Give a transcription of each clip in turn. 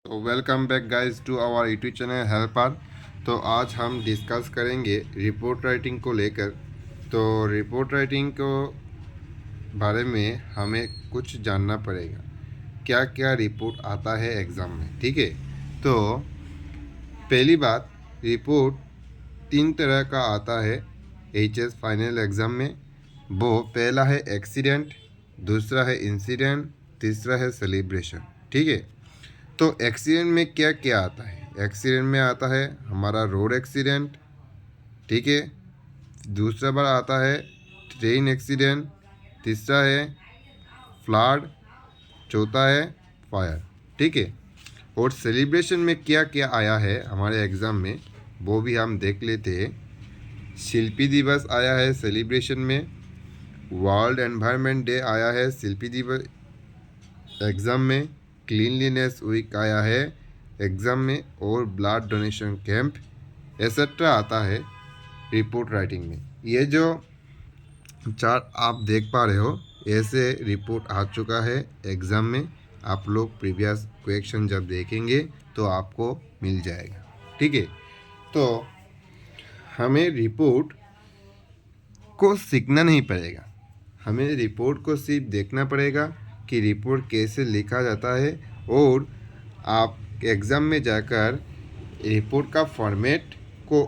तो welcome back guys to our YouTube channel helper. तो आज हम डिस्कस करेंगे रिपोर्ट राइटिंग को लेकर। तो रिपोर्ट राइटिंग को बारे में हमें कुछ जानना पड़ेगा, क्या क्या रिपोर्ट आता है एग्ज़ाम में। ठीक है, तो पहली बात, रिपोर्ट तीन तरह का आता है एचएस फाइनल एग्ज़ाम में। वो पहला है एक्सीडेंट, दूसरा है इंसिडेंट, तीसरा है सेलिब्रेशन। ठीक है, तो एक्सीडेंट में क्या क्या आता है? एक्सीडेंट में आता है हमारा रोड एक्सीडेंट। ठीक है, दूसरा बार आता है ट्रेन एक्सीडेंट, तीसरा है फ्लड, चौथा है फायर। ठीक है, और सेलिब्रेशन में क्या क्या आया है हमारे एग्ज़ाम में वो भी हम देख लेते हैं। शिल्पी दिवस आया है सेलिब्रेशन में, वर्ल्ड एनवायरनमेंट डे आया है शिल्पी दिवस एग्ज़ाम में, क्लीनलीनेस वीक आया है एग्ज़ाम में, और ब्लड डोनेशन कैंप एसेट्रा आता है रिपोर्ट राइटिंग में। ये जो चार्ट आप देख पा रहे हो, ऐसे रिपोर्ट आ चुका है एग्ज़ाम में। आप लोग प्रीवियस क्वेश्चन जब देखेंगे तो आपको मिल जाएगा। ठीक है, तो हमें रिपोर्ट को सीखना नहीं पड़ेगा, हमें रिपोर्ट को सिर्फ देखना पड़ेगा कि रिपोर्ट कैसे लिखा जाता है, और आप एग्ज़ाम में जाकर रिपोर्ट का फॉर्मेट को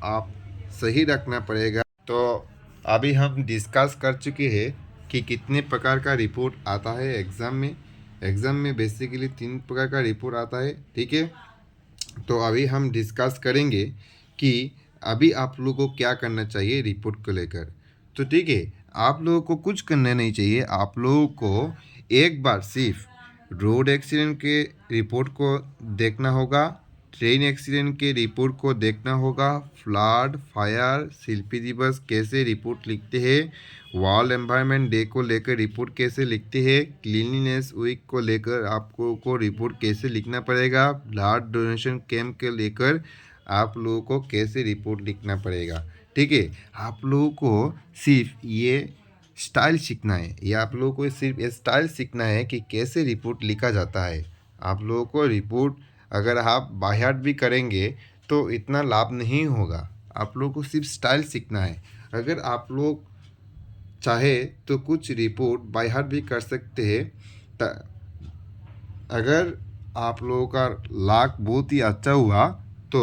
आप सही रखना पड़ेगा। तो अभी हम डिस्कस कर चुके हैं कि कितने प्रकार का रिपोर्ट आता है एग्ज़ाम में। एग्ज़ाम में बेसिकली तीन प्रकार का रिपोर्ट आता है। ठीक है, तो अभी हम डिस्कस करेंगे कि अभी आप लोगों को क्या करना चाहिए रिपोर्ट को लेकर। तो ठीक है, आप लोगों को कुछ करना नहीं चाहिए। आप लोगों को एक बार सिर्फ रोड एक्सीडेंट के रिपोर्ट को देखना होगा, ट्रेन एक्सीडेंट के रिपोर्ट को देखना होगा, फ्लड, फायर, शिल्पी दिवस कैसे रिपोर्ट लिखते हैं, वर्ल्ड एनवायरनमेंट डे को लेकर रिपोर्ट कैसे लिखते हैं, क्लीनलीनेस वीक को लेकर आपको को रिपोर्ट कैसे लिखना पड़ेगा, ब्लड डोनेशन कैंप के लेकर आप लोगों को कैसे रिपोर्ट लिखना पड़ेगा। ठीक है, आप लोगों को सिर्फ ये स्टाइल सीखना है, या आप लोगों को सिर्फ ये स्टाइल सीखना है कि कैसे रिपोर्ट लिखा जाता है। आप लोगों को रिपोर्ट अगर आप बाय हार्ट भी करेंगे तो इतना लाभ नहीं होगा। आप लोगों को सिर्फ स्टाइल सीखना है। अगर आप लोग चाहे तो कुछ रिपोर्ट बाय हार्ट भी कर सकते हैं। अगर आप लोगों का लाख बहुत ही अच्छा हुआ तो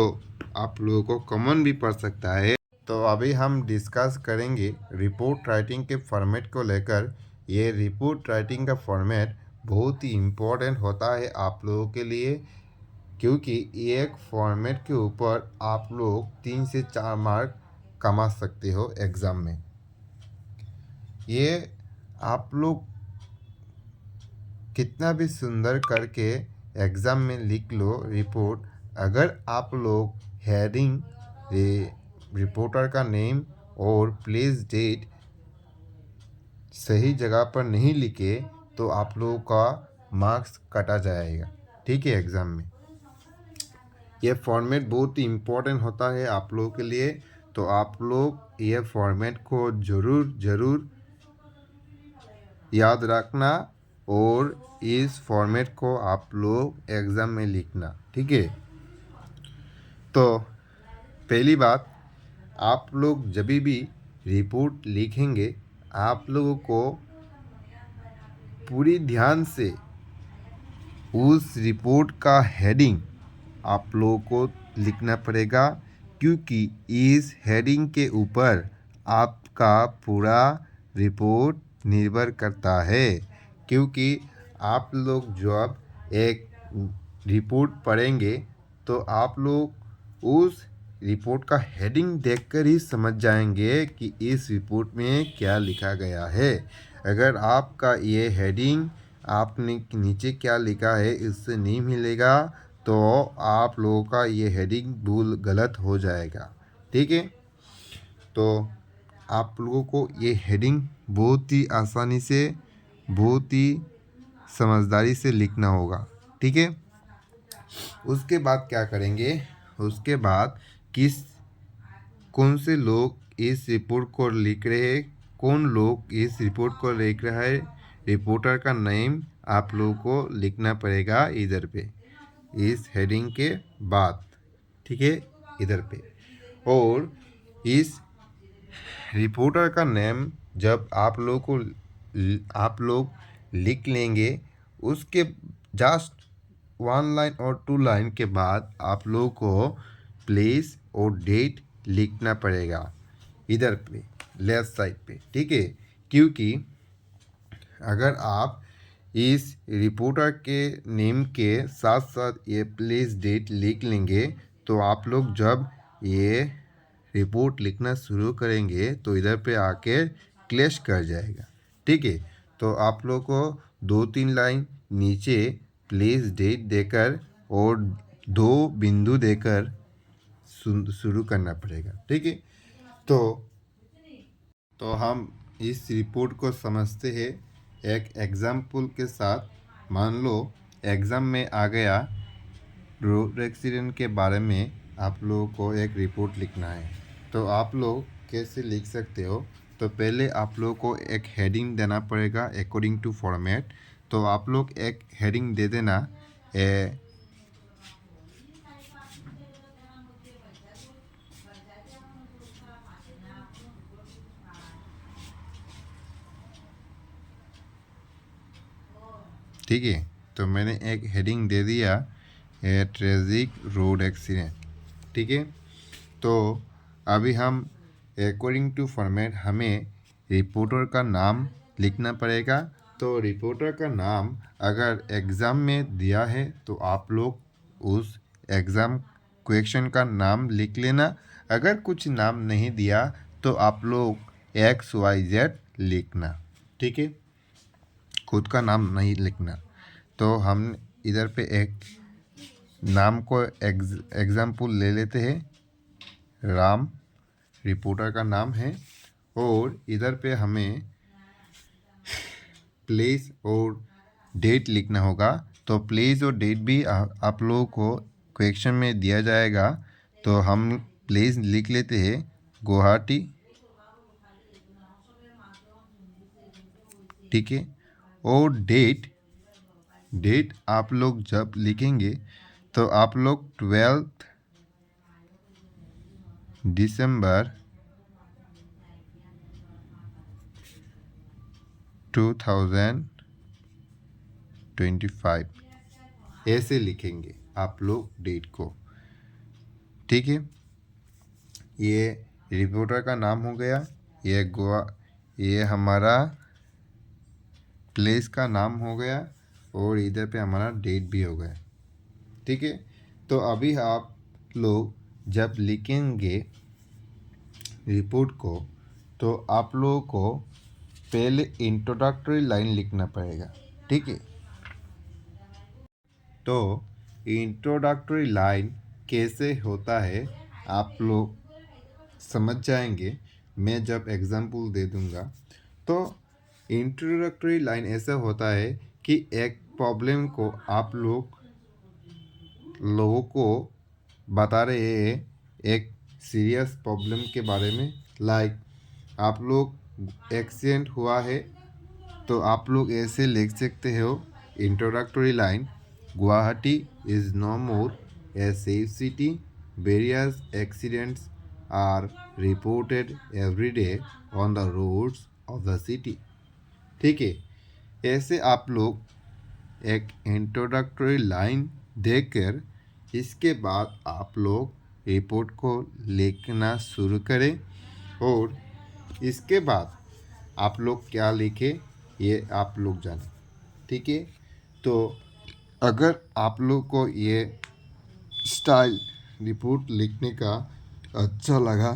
आप लोगों को कॉमन भी पड़ सकता है। तो अभी हम डिस्कस करेंगे रिपोर्ट राइटिंग के फॉर्मेट को लेकर। ये रिपोर्ट राइटिंग का फॉर्मेट बहुत ही इम्पोर्टेंट होता है आप लोगों के लिए, क्योंकि एक फॉर्मेट के ऊपर आप लोग 3 से 4 मार्क कमा सकते हो एग्ज़ाम में। ये आप लोग कितना भी सुंदर करके एग्ज़ाम में लिख लो रिपोर्ट, अगर आप लोग हेडिंग, रिपोर्टर का नेम और प्लेस डेट सही जगह पर नहीं लिखे तो आप लोगों का मार्क्स कटा जाएगा। ठीक है, एग्ज़ाम में यह फॉर्मेट बहुत ही इम्पोर्टेंट होता है आप लोगों के लिए। तो आप लोग ये फॉर्मेट को ज़रूर याद रखना, और इस फॉर्मेट को आप लोग एग्ज़ाम में लिखना। ठीक है, तो पहली बात, आप लोग जब भी रिपोर्ट लिखेंगे आप लोगों को पूरी ध्यान से उस रिपोर्ट का हेडिंग आप लोगों को लिखना पड़ेगा, क्योंकि इस हेडिंग के ऊपर आपका पूरा रिपोर्ट निर्भर करता है। क्योंकि आप लोग जब एक रिपोर्ट पढ़ेंगे तो आप लोग उस रिपोर्ट का हेडिंग देखकर ही समझ जाएंगे कि इस रिपोर्ट में क्या लिखा गया है। अगर आपका ये हेडिंग आपने नीचे क्या लिखा है इससे नहीं मिलेगा तो आप लोगों का ये हेडिंग भूल गलत हो जाएगा। ठीक है, तो आप लोगों को ये हेडिंग बहुत ही आसानी से, बहुत ही समझदारी से लिखना होगा। ठीक है, उसके बाद क्या करेंगे, उसके बाद कौन से लोग इस रिपोर्ट को लिख रहे हैं, कौन लोग इस रिपोर्ट को लिख रहा है, रिपोर्टर का नेम आप लोगों को लिखना पड़ेगा इधर पे। इस हेडिंग के बाद, ठीक है, इधर पे। और इस रिपोर्टर का नेम जब आप लोग लिख लेंगे, उसके जस्ट 1 लाइन और 2 लाइन के बाद आप लोगों को प्लेस और डेट लिखना पड़ेगा इधर पे लेफ्ट साइड पे, ठीक है। क्योंकि अगर आप इस रिपोर्टर के नेम के साथ साथ ये प्लेस डेट लिख लेंगे तो आप लोग जब ये रिपोर्ट लिखना शुरू करेंगे तो इधर पे आके क्लैश कर जाएगा, ठीक है। तो आप लोग को 2-3 लाइन नीचे प्लेस डेट देकर और 2 बिंदु देकर शुरू करना पड़ेगा, ठीक है। तो हम इस रिपोर्ट को समझते हैं एक एग्जाम्पल के साथ। मान लो एग्ज़ाम में आ गया, रोड एक्सीडेंट के बारे में आप लोगों को एक रिपोर्ट लिखना है। तो आप लोग कैसे लिख सकते हो? तो पहले आप लोगों को एक हेडिंग देना पड़ेगा अकॉर्डिंग टू फॉर्मेट। तो आप लोग एक हेडिंग दे देना ठीक है। तो मैंने एक हेडिंग दे दिया ट्रेजिक रोड एक्सीडेंट, ठीक है। तो अभी हम अकॉर्डिंग टू फॉर्मेट हमें रिपोर्टर का नाम लिखना पड़ेगा। तो रिपोर्टर का नाम अगर एग्ज़ाम में दिया है तो आप लोग उस एग्ज़ाम क्वेश्चन का नाम लिख लेना। अगर कुछ नाम नहीं दिया तो आप लोग XYZ लिखना, ठीक है, खुद का नाम नहीं लिखना। तो हम इधर पे एक नाम को एग्जाम्पल ले लेते हैं, राम रिपोर्टर का नाम है। और इधर पे हमें प्लेस और डेट लिखना होगा। तो प्लेस और डेट भी आप लोगों को क्वेश्चन में दिया जाएगा। तो हम प्लेस लिख लेते हैं गुवाहाटी, ठीक है। और डेट आप लोग जब लिखेंगे तो आप लोग 12 दिसंबर 2025 ऐसे लिखेंगे आप लोग डेट को, ठीक है। ये रिपोर्टर का नाम हो गया, ये हमारा प्लेस का नाम हो गया और इधर पे हमारा डेट भी हो गया, ठीक है। तो अभी आप लोग जब लिखेंगे रिपोर्ट को तो आप लोगों को पहले इंट्रोडक्टरी लाइन लिखना पड़ेगा, ठीक है। तो इंट्रोडक्टरी लाइन कैसे होता है आप लोग समझ जाएंगे मैं जब एग्जाम्पल दे दूंगा। तो इंट्रोडक्टरी लाइन ऐसा होता है कि एक प्रॉब्लम को आप लोगों को बता रहे हैं, एक सीरियस प्रॉब्लम के बारे में। लाइक आप लोग एक्सीडेंट हुआ है तो आप लोग ऐसे लिख सकते हो introductory line, Guwahati is no more a safe city, various accidents are reported every day on the roads of the city, ठीक है। ऐसे आप लोग एक इंट्रोडक्टरी लाइन देकर इसके बाद आप लोग रिपोर्ट को लिखना शुरू करें। और इसके बाद आप लोग क्या लिखें ये आप लोग जानें, ठीक है। तो अगर आप लोग को ये स्टाइल रिपोर्ट लिखने का अच्छा लगा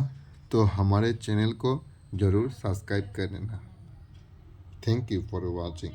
तो हमारे चैनल को ज़रूर सब्सक्राइब कर लेना। Thank you for watching.